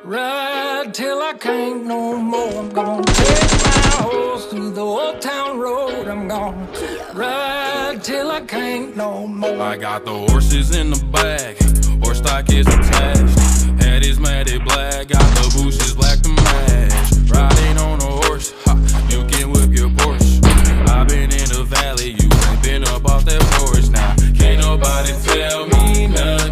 Ride till I can't no more. I'm gonna take my horse through the old town road. I'm gonna ride till I can't no more. I got the horses in the back, horse stock is attached. Head is matted black, got the bushes black to match. Riding on a horse, ha, you can whip your Porsche. I've been in the valley, you ain't been up off that porch. Now, can't nobody tell me nothing.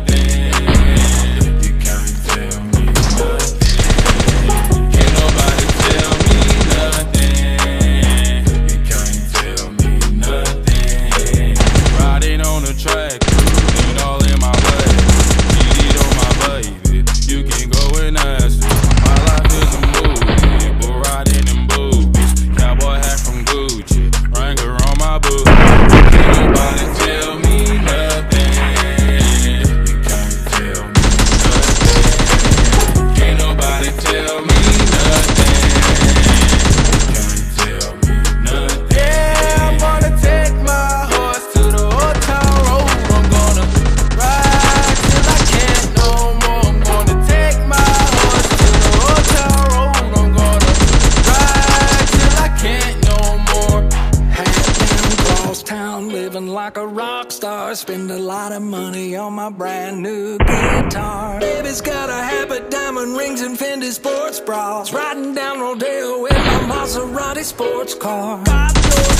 Like a rock star, spend a lot of money on my brand new guitar. Baby's got a habit, diamond rings and Fendi sports bras. Riding down Rodeo in my Maserati sports car. God knows